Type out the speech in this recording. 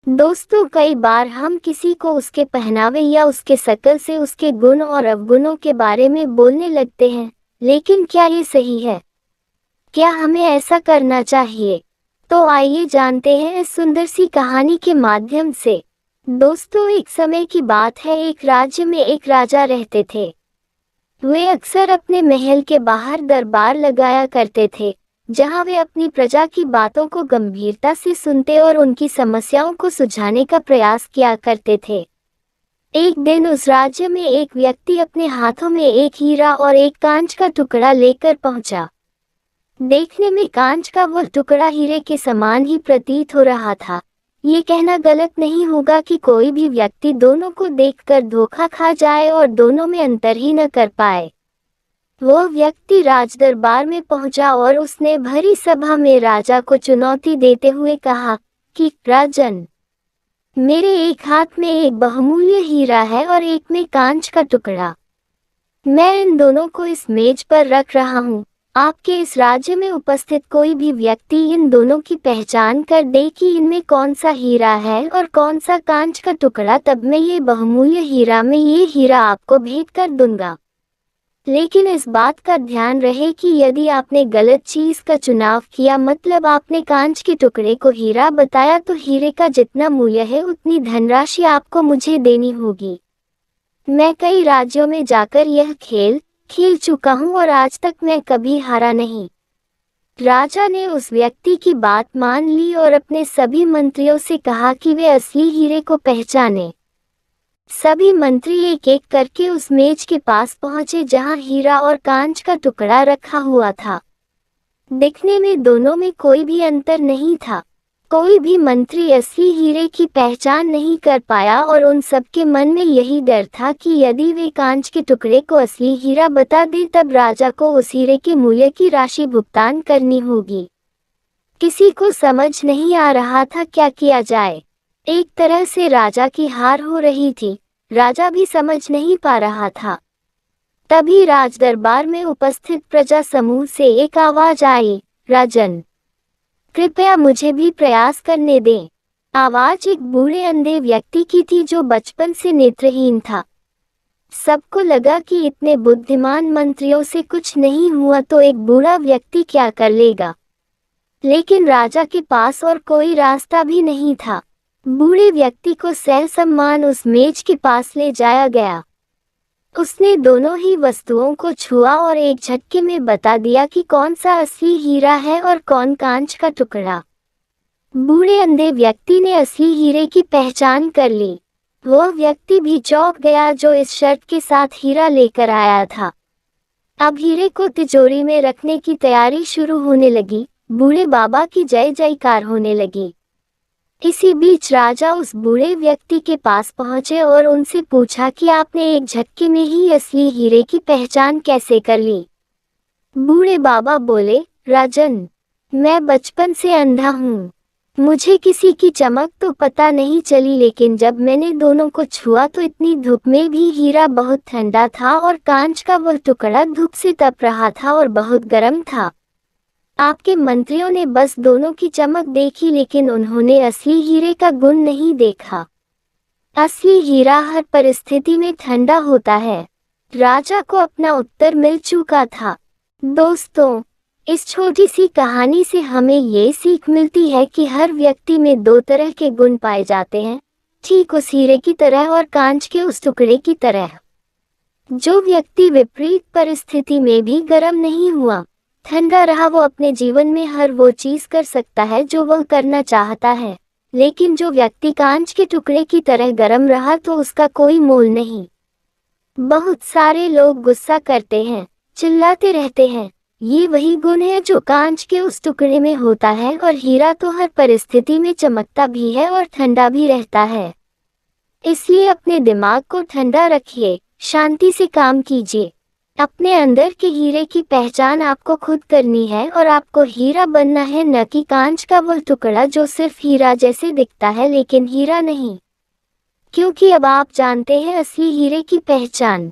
दोस्तों, कई बार हम किसी को उसके पहनावे या उसके शक्ल से उसके गुण और अवगुणों के बारे में बोलने लगते हैं, लेकिन क्या ये सही है? क्या हमें ऐसा करना चाहिए? तो आइए जानते हैं इस सुंदर सी कहानी के माध्यम से। दोस्तों, एक समय की बात है, एक राज्य में एक राजा रहते थे। वे अक्सर अपने महल के बाहर दरबार लगाया करते थे, जहां वे अपनी प्रजा की बातों को गंभीरता से सुनते और उनकी समस्याओं को सुलझाने का प्रयास किया करते थे। एक दिन उस राज्य में एक व्यक्ति अपने हाथों में एक हीरा और एक कांच का टुकड़ा लेकर पहुंचा। देखने में कांच का वह टुकड़ा हीरे के समान ही प्रतीत हो रहा था। ये कहना गलत नहीं होगा कि कोई भी व्यक्ति दोनों को देखकर धोखा खा जाए और दोनों में अंतर ही न कर पाए। वह व्यक्ति राजदरबार में पहुंचा और उसने भरी सभा में राजा को चुनौती देते हुए कहा कि राजन, मेरे एक हाथ में एक बहुमूल्य हीरा है और एक में कांच का टुकड़ा। मैं इन दोनों को इस मेज पर रख रहा हूँ। आपके इस राज्य में उपस्थित कोई भी व्यक्ति इन दोनों की पहचान कर दे कि इनमें कौन सा हीरा है और कौन सा कांच का टुकड़ा, तब मैं ये बहुमूल्य हीरा में ये हीरा आपको भेंट कर दूंगा। लेकिन इस बात का ध्यान रहे कि यदि आपने गलत चीज का चुनाव किया, मतलब आपने कांच के टुकड़े को हीरा बताया, तो हीरे का जितना मूल्य है उतनी धनराशि आपको मुझे देनी होगी। मैं कई राज्यों में जाकर यह खेल खेल चुका हूँ और आज तक मैं कभी हारा नहीं। राजा ने उस व्यक्ति की बात मान ली और अपने सभी मंत्रियों से कहा कि वे असली हीरे को पहचाने। सभी मंत्री एक एक करके उस मेज के पास पहुंचे जहां हीरा और कांच का टुकड़ा रखा हुआ था। दिखने में दोनों में कोई भी अंतर नहीं था। कोई भी मंत्री असली हीरे की पहचान नहीं कर पाया और उन सबके मन में यही डर था कि यदि वे कांच के टुकड़े को असली हीरा बता दें, तब राजा को उस हीरे के मूल्य की राशि भुगतान करनी होगी। किसी को समझ नहीं आ रहा था क्या किया जाए। एक तरह से राजा की हार हो रही थी, राजा भी समझ नहीं पा रहा था। तभी राजदरबार में उपस्थित प्रजा समूह से एक आवाज आई, राजन, कृपया मुझे भी प्रयास करने दें। आवाज एक बूढ़े अंधे व्यक्ति की थी जो बचपन से नेत्रहीन था। सबको लगा कि इतने बुद्धिमान मंत्रियों से कुछ नहीं हुआ तो एक बूढ़ा व्यक्ति क्या कर लेगा। लेकिन राजा के पास और कोई रास्ता भी नहीं था। बूढ़े व्यक्ति को ससम्मान उस मेज के पास ले जाया गया। उसने दोनों ही वस्तुओं को छुआ और एक झटके में बता दिया कि कौन सा असली हीरा है और कौन कांच का टुकड़ा। बूढ़े अंधे व्यक्ति ने असली हीरे की पहचान कर ली। वह व्यक्ति भी चौंक गया जो इस शर्त के साथ हीरा लेकर आया था। अब हीरे को तिजोरी में रखने की तैयारी शुरू होने लगी। बूढ़े बाबा की जय जयकार होने लगी। इसी बीच राजा उस बूढ़े व्यक्ति के पास पहुंचे और उनसे पूछा कि आपने एक झटके में ही असली हीरे की पहचान कैसे कर ली? बूढ़े बाबा बोले, राजन, मैं बचपन से अंधा हूँ। मुझे किसी की चमक तो पता नहीं चली, लेकिन जब मैंने दोनों को छुआ तो इतनी धूप में भी हीरा बहुत ठंडा था और कांच का वह टुकड़ा धूप से तप रहा था और बहुत गर्म था। आपके मंत्रियों ने बस दोनों की चमक देखी, लेकिन उन्होंने असली हीरे का गुण नहीं देखा। असली हीरा हर परिस्थिति में ठंडा होता है। राजा को अपना उत्तर मिल चुका था। दोस्तों, इस छोटी सी कहानी से हमें ये सीख मिलती है कि हर व्यक्ति में दो तरह के गुण पाए जाते हैं, ठीक उस हीरे की तरह और कांच के उस टुकड़े की तरह। जो व्यक्ति विपरीत परिस्थिति में भी गर्म नहीं हुआ, ठंडा रहा, वो अपने जीवन में हर वो चीज कर सकता है जो वह करना चाहता है। लेकिन जो व्यक्ति कांच के टुकड़े की तरह गर्म रहा तो उसका कोई मोल नहीं। बहुत सारे लोग गुस्सा करते हैं, चिल्लाते रहते हैं। ये वही गुण है जो कांच के उस टुकड़े में होता है, और हीरा तो हर परिस्थिति में चमकता भी है और ठंडा भी रहता है। इसलिए अपने दिमाग को ठंडा रखिए, शांति से काम कीजिए। अपने अंदर के हीरे की पहचान आपको खुद करनी है और आपको हीरा बनना है, न कि कांच का वह टुकड़ा जो सिर्फ हीरा जैसे दिखता है लेकिन हीरा नहीं। क्योंकि अब आप जानते हैं असली हीरे की पहचान।